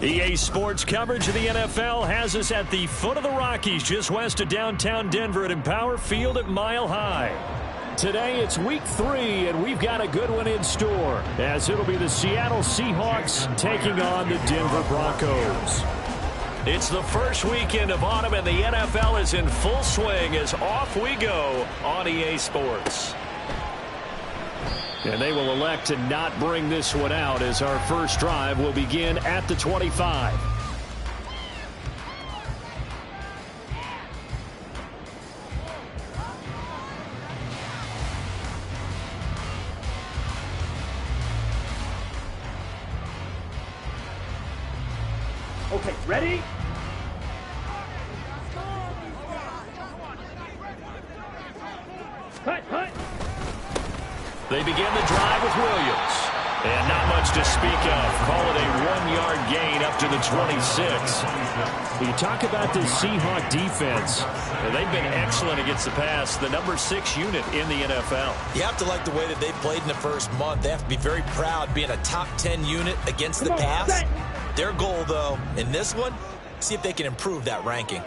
EA Sports coverage of the NFL has us at the foot of the Rockies, just west of downtown Denver at Empower Field at Mile High. Today it's week 3, and we've got a good one in store, as it'll be the Seattle Seahawks taking on the Denver Broncos. It's the first weekend of autumn, and the NFL is in full swing as off we go on EA Sports. And they will elect to not bring this one out, as our first drive will begin at the 25. Okay, ready? Cut. They begin the drive with Williams. And not much to speak of. Call it a 1-yard gain up to the 26. You talk about this Seahawk defense. They've been excellent against the pass. The number 6 unit in the NFL. You have to like the way that they played in the first month. They have to be very proud being a top 10 unit against the pass. Their goal, though, in this one, see if they can improve that ranking.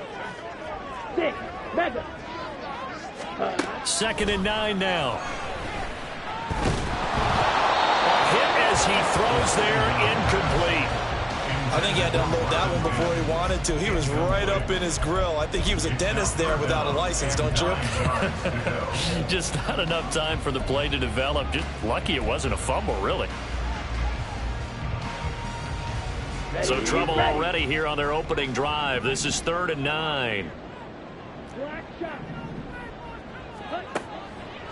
2nd and 9 now. As he throws there, incomplete. I think he had to unload that one before he wanted to. He was right up in his grill. I think he was a dentist there without a license, don't you? Just not enough time for the play to develop. Just lucky it wasn't a fumble, really. So trouble already here on their opening drive. This is 3rd and 9.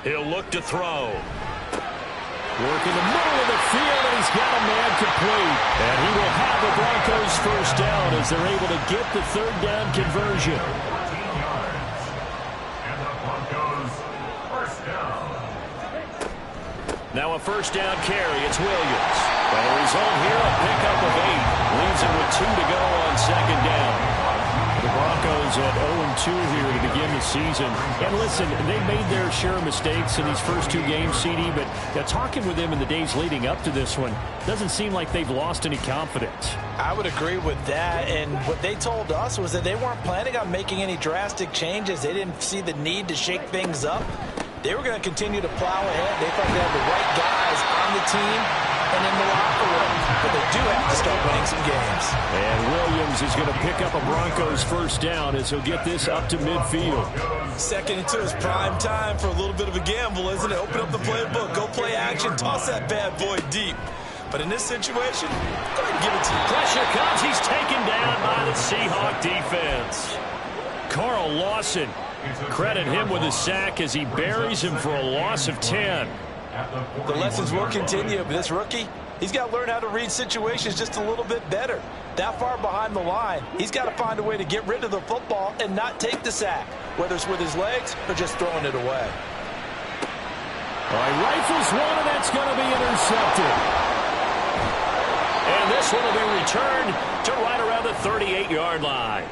He'll look to throw. Work in the middle of the field, and he's got a man complete. And he will have the Broncos first down as they're able to get the 3rd down conversion. And the Broncos first down. Now a first down carry. It's Williams. And the result here, a pickup of 8. Leaves him with 2 to go on 2nd down. The Broncos at 0-2 here to begin the season. And listen, they made their share of mistakes in these first 2 games, CD, but talking with them in the days leading up to this one, doesn't seem like they've lost any confidence. I would agree with that, and what they told us was that they weren't planning on making any drastic changes. They didn't see the need to shake things up. They were going to continue to plow ahead. They thought they had the right guys on the team and in the locker room, but they do have to start winning some games. And Williams is going to pick up a Broncos first down as he'll get this up to midfield. 2nd and 2 is prime time for a little bit of a gamble, isn't it? Open up the playbook, go play action, toss that bad boy deep. But in this situation, go ahead and give it to you. Pressure comes. He's taken down by the Seahawk defense. Carl Lawson, credit him with a sack as he buries him for a loss of 10. The lessons will continue, but this rookie, he's got to learn how to read situations just a little bit better. That far behind the line, he's got to find a way to get rid of the football and not take the sack, whether it's with his legs or just throwing it away. All right, rifles one, and that's going to be intercepted. And this one will be returned to right around the 38-yard line.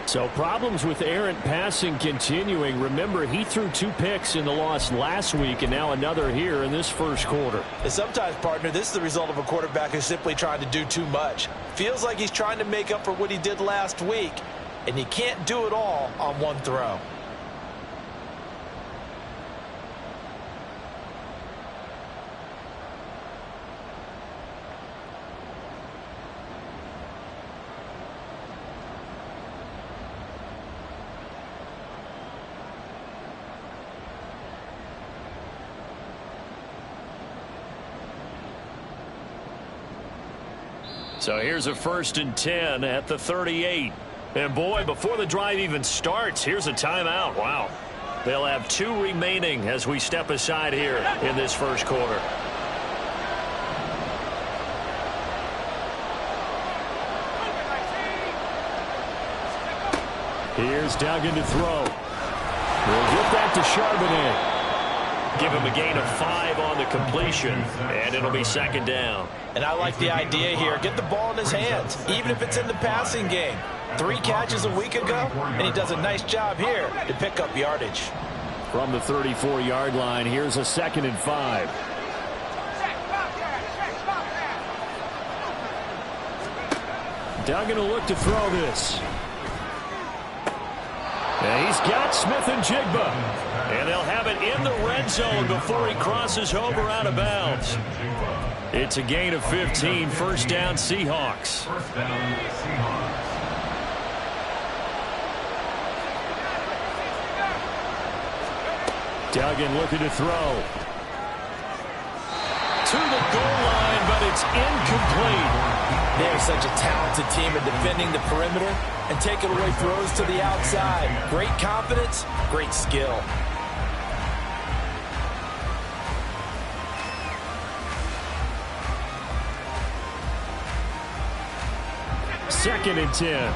So problems with errant passing continuing. Remember, he threw 2 picks in the loss last week, and now another here in this first quarter. And sometimes, partner, this is the result of a quarterback who's simply trying to do too much. Feels like he's trying to make up for what he did last week, and he can't do it all on one throw. So here's a 1st and 10 at the 38. And boy, before the drive even starts, here's a timeout. Wow. They'll have 2 remaining as we step aside here in this first quarter. Here's Duggan to throw. We'll get that to Charbonnet. Give him a gain of 5 on the completion, and it'll be 2nd down. And I like the idea here. Get the ball in his hands, even if it's in the passing game. 3 catches a week ago, and he does a nice job here to pick up yardage. From the 34-yard line, here's a 2nd and 5. Duggan will look to throw this. And he's got Smith and Jigba. And they'll have it in the red zone before he crosses over out of bounds. It's a gain of 15, first down Seahawks. First down, Seahawks. Duggan looking to throw. To the goal line, but it's incomplete. They're such a talented team at defending the perimeter and taking away throws to the outside. Great confidence, great skill. Second and 10.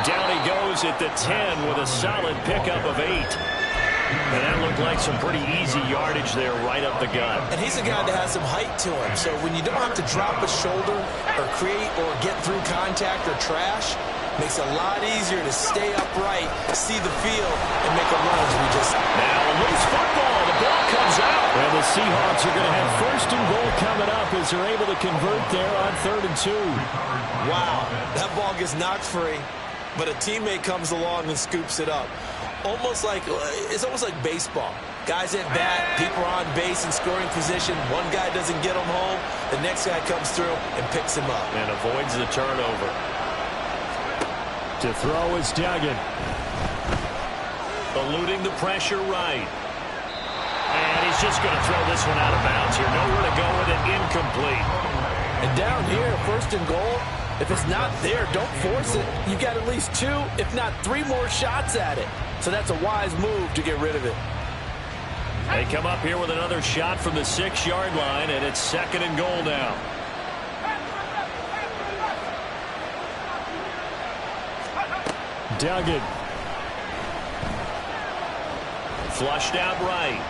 Down he goes at the 10 with a solid pickup of 8. And that looked like some pretty easy yardage there right up the gut. And he's a guy that has some height to him, so when you don't have to drop a shoulder or create or get through contact or trash, makes it a lot easier to stay upright, see the field, and make a run as we just... Now a loose football. The ball comes out. And the Seahawks are going to have first and goal coming up as they're able to convert there on 3rd and 2. Wow, that ball gets knocked free, but a teammate comes along and scoops it up. It's almost like baseball. Guys at bat, people are on base in scoring position. One guy doesn't get him home. The next guy comes through and picks him up. And avoids the turnover. To throw is Duggan. Eluding the pressure right. And he's just going to throw this one out of bounds here. Nowhere to go with it. Incomplete. And down here, 1st and goal, if it's not there, don't force it. You got at least 2, if not 3 more shots at it. So that's a wise move to get rid of it. They come up here with another shot from the 6-yard line, and it's 2nd and goal now. Duggan. Flushed out right.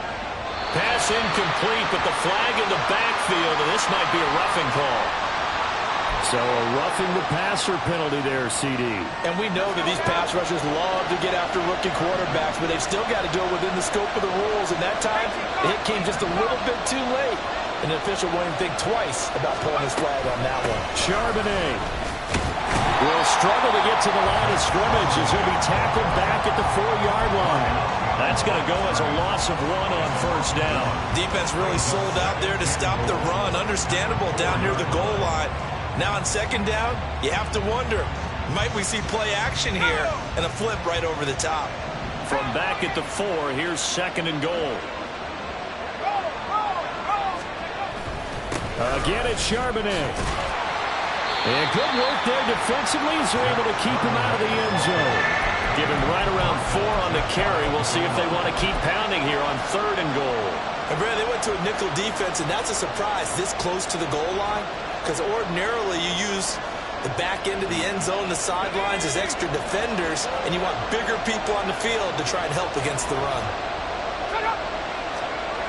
Pass incomplete, but the flag in the backfield, and this might be a roughing call. So a roughing the passer penalty there, CD. And we know that these pass rushers love to get after rookie quarterbacks, but they've still got to do it within the scope of the rules. And that time, the hit came just a little bit too late. And the official won't even think twice about pulling his flag on that one. Charbonnet will struggle to get to the line of scrimmage as he'll be tackled back at the 4-yard line. That's going to go as a loss of 1 on 1st down. Defense really sold out there to stop the run. Understandable down near the goal line. Now on 2nd down, you have to wonder, might we see play action here and a flip right over the top? From back at the 4, here's 2nd and goal. Again, it's Charbonnet. And good work there defensively as they're able to keep him out of the end zone. Give him right around 4 on the carry. We'll see if they want to keep pounding here on 3rd and goal. And Brad, they went to a nickel defense, and that's a surprise this close to the goal line. Because ordinarily you use the back end of the end zone, the sidelines as extra defenders, and you want bigger people on the field to try and help against the run.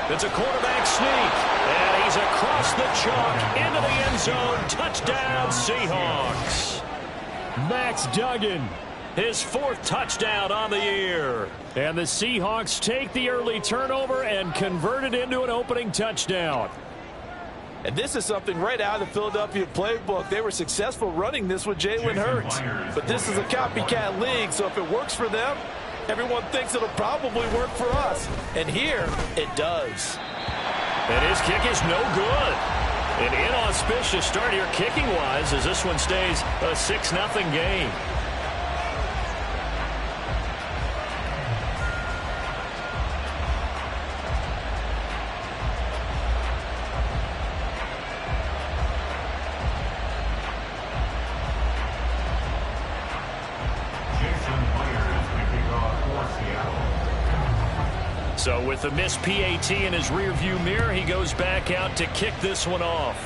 It's a quarterback sneak, and he's across the chalk into the end zone. Touchdown, Seahawks. Max Duggan, his 4th touchdown on the year. And the Seahawks take the early turnover and convert it into an opening touchdown. And this is something right out of the Philadelphia playbook. They were successful running this with Jalen Hurts. But this is a copycat league, so if it works for them, everyone thinks it'll probably work for us. And here, it does. And his kick is no good. An inauspicious start here kicking-wise as this one stays a 6-0 game. So with the missed PAT in his rearview mirror, he goes back out to kick this one off.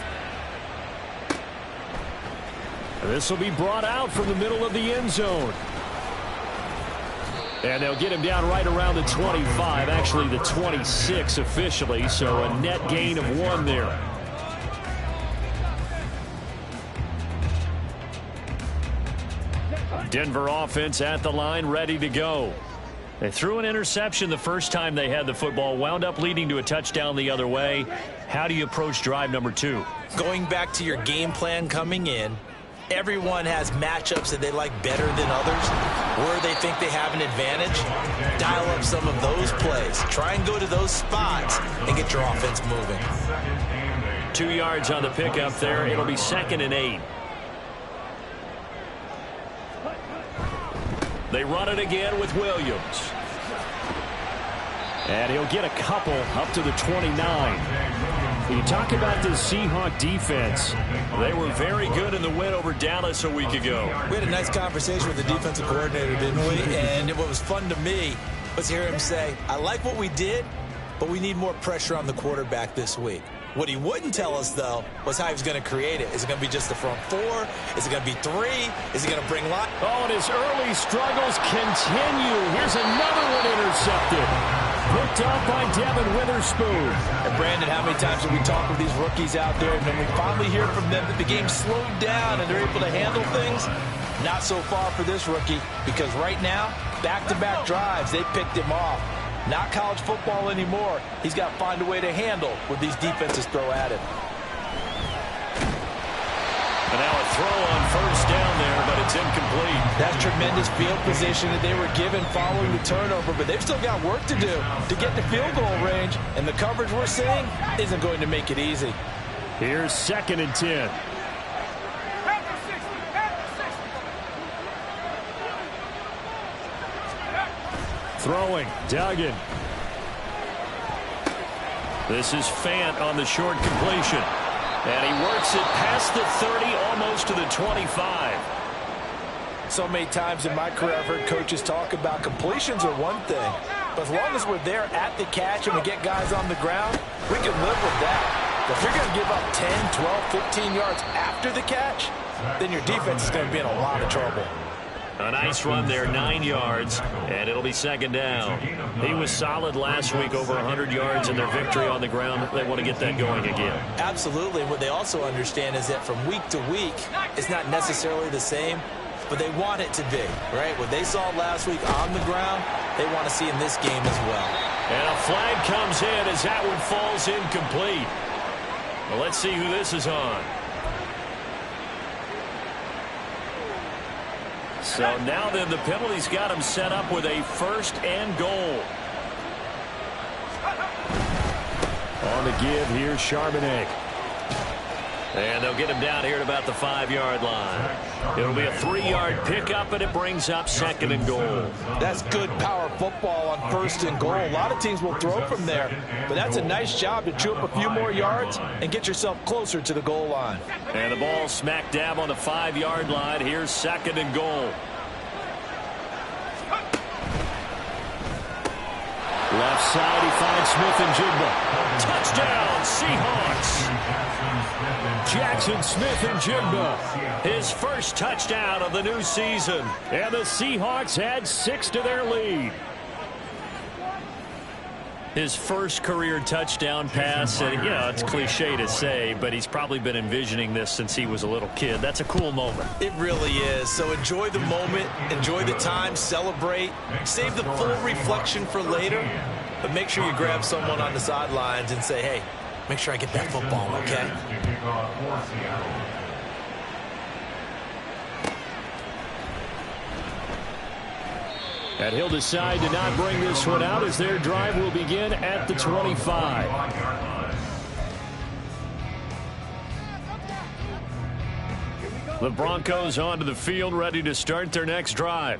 This will be brought out from the middle of the end zone. And they'll get him down right around the 25, actually the 26 officially, so a net gain of 1 there. Denver offense at the line, ready to go. They threw an interception the first time they had the football, wound up leading to a touchdown the other way. How do you approach drive number 2? Going back to your game plan coming in, everyone has matchups that they like better than others, where they think they have an advantage. Dial up some of those plays. Try and go to those spots and get your offense moving. 2 yards on the pickup there. It'll be 2nd and 8. They run it again with Williams. And he'll get a couple up to the 29. You talk about this Seahawk defense. They were very good in the win over Dallas a week ago. We had a nice conversation with the defensive coordinator, didn't we? And what was fun to me was hear him say, I like what we did, but we need more pressure on the quarterback this week. What he wouldn't tell us, though, was how he was going to create it. Is it going to be just the front 4? Is it going to be 3? Is he going to bring line? Oh, and his early struggles continue. Here's another one intercepted. Picked up by Devin Witherspoon. And Brandon, how many times have we talked with these rookies out there, and then we finally hear from them that the game slowed down and they're able to handle things? Not so far for this rookie, because right now, back-to-back drives, they picked him off. Not college football anymore. He's got to find a way to handle what these defenses throw at him. And now a throw on first down there, but it's incomplete. That's tremendous field position that they were given following the turnover, but they've still got work to do to get to field goal range, and the coverage we're seeing isn't going to make it easy. Here's 2nd and 10. Throwing, Duggan. This is Fant on the short completion. And he works it past the 30, almost to the 25. So many times in my career I've heard coaches talk about completions are one thing, but as long as we're there at the catch and we get guys on the ground, we can live with that. But if you're going to give up 10, 12, 15 yards after the catch, then your defense is going to be in a lot of trouble. A nice run there, 9 yards, and it'll be 2nd down. He was solid last week, over 100 yards in their victory on the ground. They want to get that going again. Absolutely. What they also understand is that from week to week, it's not necessarily the same, but they want it to be, right? What they saw last week on the ground, they want to see in this game as well. And a flag comes in as that one falls incomplete. Well, let's see who this is on. So now then the penalty's got him set up with a 1st and goal. On the give, here's Charbonnet. And they'll get him down here at about the 5-yard line. It'll be a 3-yard pickup, and it brings up 2nd and goal. That's good power football on 1st and goal. A lot of teams will throw from there, but that's a nice job to chew up a few more yards and get yourself closer to the goal line. And the ball smack dab on the 5-yard line. Here's 2nd and goal. Left side, he finds Smith and Jigba. Touchdown, Seahawks. Jackson Smith and Jigba, his first touchdown of the new season. And the Seahawks add 6 to their lead. His first career touchdown pass, and it's cliche to say, but he's probably been envisioning this since he was a little kid. That's a cool moment. It really is. So enjoy the moment, enjoy the time, celebrate, save the full reflection for later, but make sure you grab someone on the sidelines and say, hey, make sure I get that football, okay? And he'll decide to not bring this one out as their drive will begin at the 25. The Broncos onto the field, ready to start their next drive.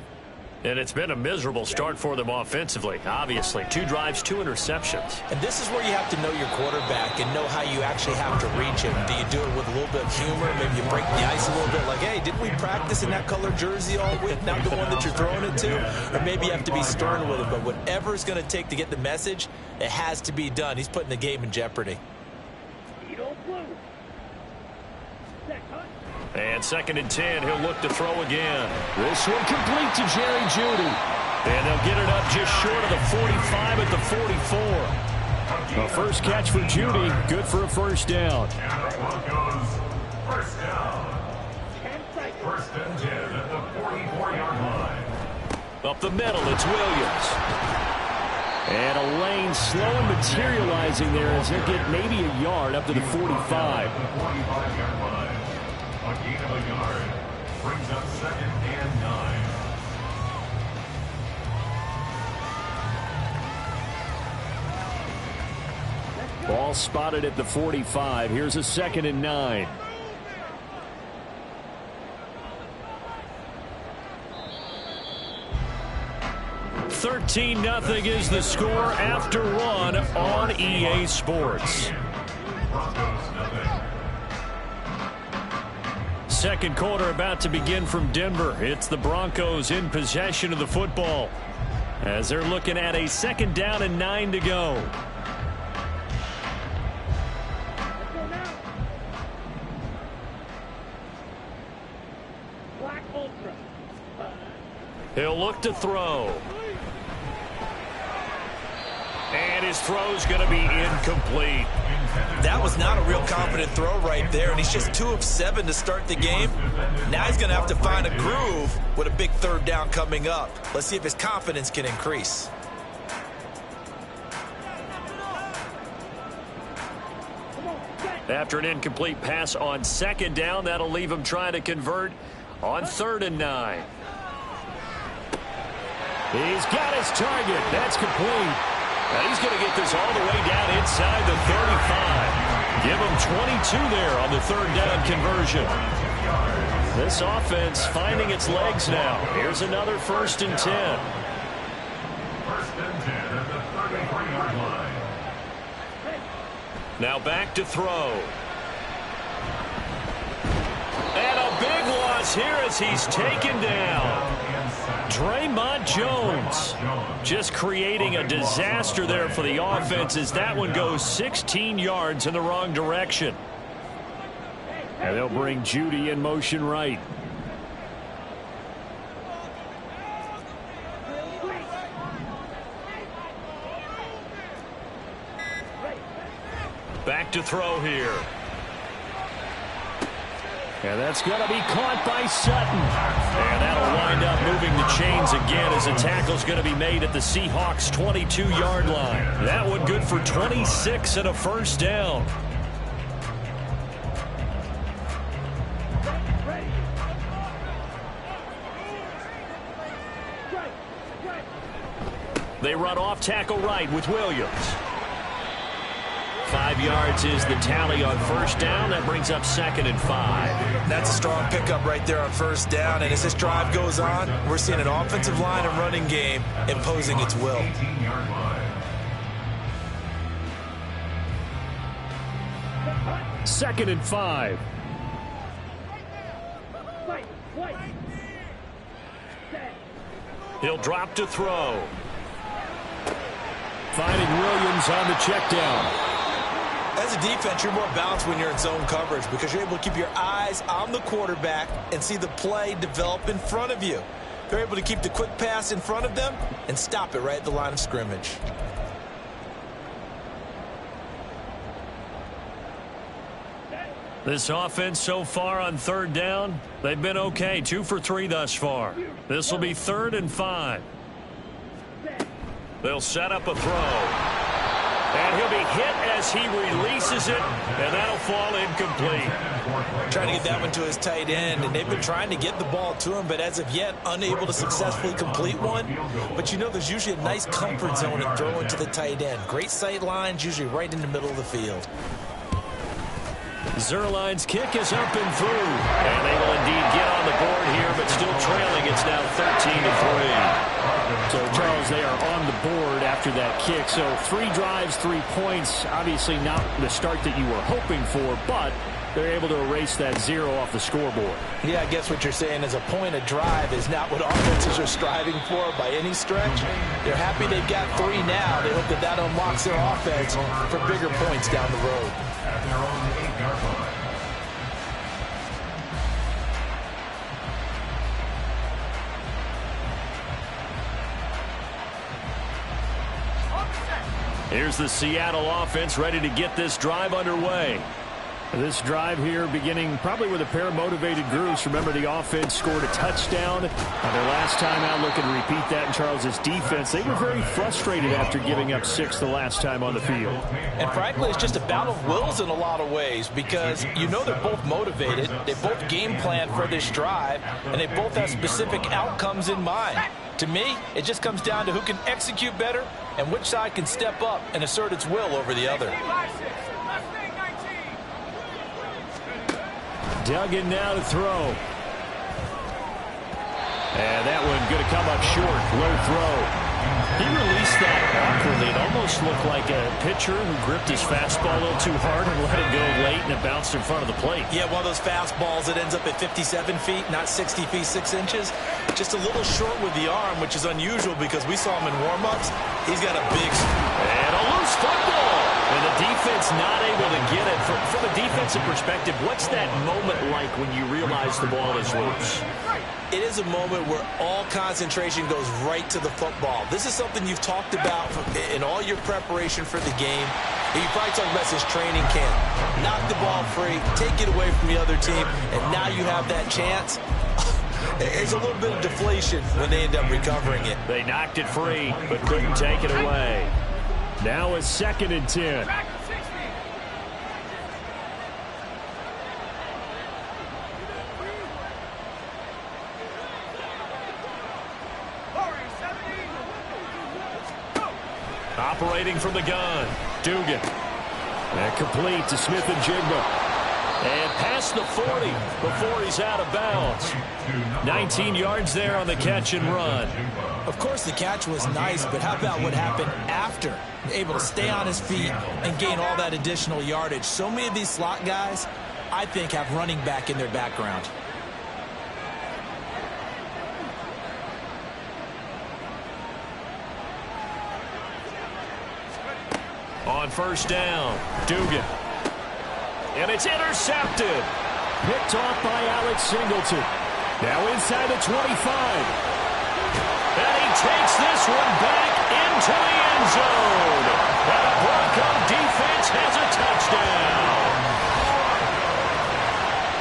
And it's been a miserable start for them offensively, obviously. 2 drives, 2 interceptions. And this is where you have to know your quarterback and know how you actually have to reach him. Do you do it with a little bit of humor? Maybe you break the ice a little bit like, hey, didn't we practice in that color jersey all week, not the one that you're throwing it to? Or maybe you have to be stern with him. But whatever it's going to take to get the message, it has to be done. He's putting the game in jeopardy. And 2nd and 10, he'll look to throw again. This one complete to Jerry Jeudy. And they'll get it up just short of the 45 at the 44. A first catch for Jeudy, good for a first down. Broncos, first down. 1st and 10 at the 44-yard line. Up the middle, it's Williams. And a lane slowly materializing there as he'll get maybe a yard up to the 45. 45-yard line. A gain of a yard. Brings up 2nd and 9. Ball spotted at the 45. Here's a 2nd and 9. $13-0 is the score after one on EA Sports. Second quarter about to begin from Denver. It's the Broncos in possession of the football as they're looking at a 2nd down and 9 to go. He'll look to throw. And his throw's going to be incomplete. That was not a real confident throw right there, and he's just 2 of 7 to start the game. Now he's going to have to find a groove with a big 3rd down coming up. Let's see if his confidence can increase. After an incomplete pass on 2nd down, that'll leave him trying to convert on 3rd and 9. He's got his target. That's complete. And he's going to get this all the way down inside the 35. Give him 22 there on the 3rd down conversion. This offense finding its legs now. Here's another 1st and 10. 1st and 10 at the 33-yard line. Now back to throw. And a big loss here as he's taken down. Draymond Jones just creating a disaster there for the offense as that one goes 16 yards in the wrong direction. And they'll bring Judy in motion right. Back to throw here. And that's going to be caught by Sutton. And that'll wind up moving the chains again as the tackle's going to be made at the Seahawks' 22-yard line. That one good for 26 and a 1st down. They run off tackle right with Williams. 5 yards is the tally on 1st down. That brings up 2nd and 5. That's a strong pickup right there on 1st down. And as this drive goes on, we're seeing an offensive line and running game imposing its will. 18-yard line. 2nd and 5. He'll drop to throw. Finding Williams on the check down. As a defense, you're more balanced when you're in zone coverage because you're able to keep your eyes on the quarterback and see the play develop in front of you. They're able to keep the quick pass in front of them and stop it right at the line of scrimmage. This offense so far on 3rd down, they've been okay. 2 for 3 thus far. This will be 3rd and 5. They'll set up a throw. And he'll be hit as he releases it, and that'll fall incomplete. Trying to get that one to his tight end, and they've been trying to get the ball to him, but as of yet, unable to successfully complete one. But you know there's usually a nice comfort zone in throwing to the tight end. Great sight lines, usually right in the middle of the field. Zerline's kick is up and through. And they will indeed get on the board here, but still trailing. It's now 13-3. So, Charles, they are on the board after that kick. So 3 drives, 3 points. Obviously not the start that you were hoping for, but they're able to erase that 0 off the scoreboard. Yeah, I guess what you're saying is a point of drive is not what offenses are striving for by any stretch. They're happy they've got 3 now. They hope that that unlocks their offense for bigger points down the road. At their own 8-yard line. Here's the Seattle offense ready to get this drive underway. This drive here beginning probably with a pair of motivated groups. Remember, the offense scored a touchdown their last time out. Looking to repeat that in Charles's defense. They were very frustrated after giving up 6 the last time on the field. And frankly, it's just a battle of wills in a lot of ways because you know they're both motivated. They both game plan for this drive, and they both have specific outcomes in mind. To me, it just comes down to who can execute better and which side can step up and assert its will over the other. Duggan now to throw. And that one going to come up short. Low throw. He released that awkwardly. It almost looked like a pitcher who gripped his fastball a little too hard and let it go late, and it bounced in front of the plate. Yeah, one of those fastballs that ends up at 57 feet, not 60 feet, 6 inches. Just a little short with the arm, which is unusual because we saw him in warm-ups. He's got a big... And a loose football. And the defense not able to get it. From a defensive perspective, what's that moment like when you realize the ball is loose? It is a moment where all concentration goes right to the football. This is something you've talked about in all your preparation for the game. You probably talked about since training camp. Knock the ball free, take it away from the other team, and now you have that chance. There's a little bit of deflation when they end up recovering it. They knocked it free, but couldn't take it away. Now it's 2nd and 10. Operating from the gun, Dugan. And complete to Smith and Jigba. And past the 40 before he's out of bounds. 19 yards there on the catch and run. Of course, the catch was nice, but how about what happened after? Able to stay on his feet and gain all that additional yardage. So many of these slot guys, I think, have running back in their background. On 1st down, Dugan. And it's intercepted. Picked off by Alex Singleton. Now inside the 25. And he takes this one back into the end zone. And the Bronco defense has a touchdown.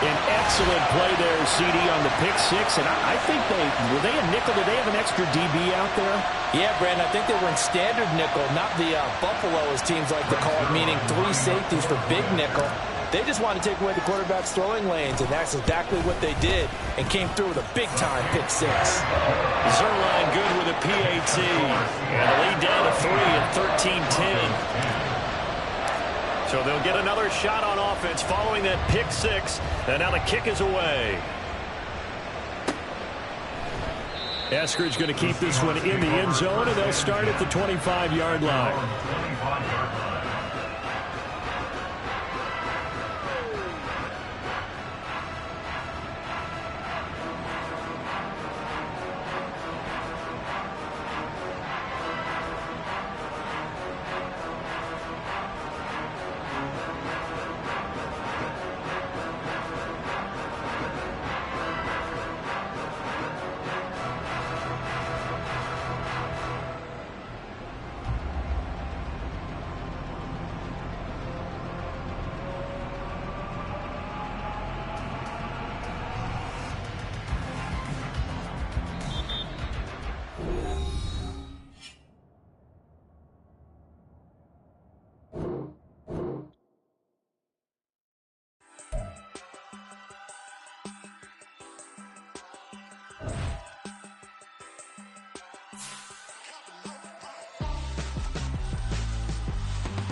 An excellent play there, CD, on the pick 6. And I think were they a nickel? Did they have an extra DB out there? Yeah, Brandon, I think they were in standard nickel, not the Buffalo, as teams like to call it, meaning 3 safeties for big nickel. They just wanted to take away the quarterback's throwing lanes, and that's exactly what they did, and came through with a big-time pick 6. Zerline good with a PAT. And the lead down to 3 at 13-10. So they'll get another shot on offense following that pick 6. And now the kick is away. Eskridge going to keep this one in the end zone, and they'll start at the 25-yard line.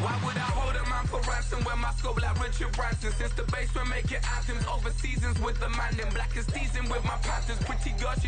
Why would I hold a man for ransom when my scope like Richard Branson? Since the basement making anthems over seasons with the man in black is teasing with my panthers. Pretty girl, she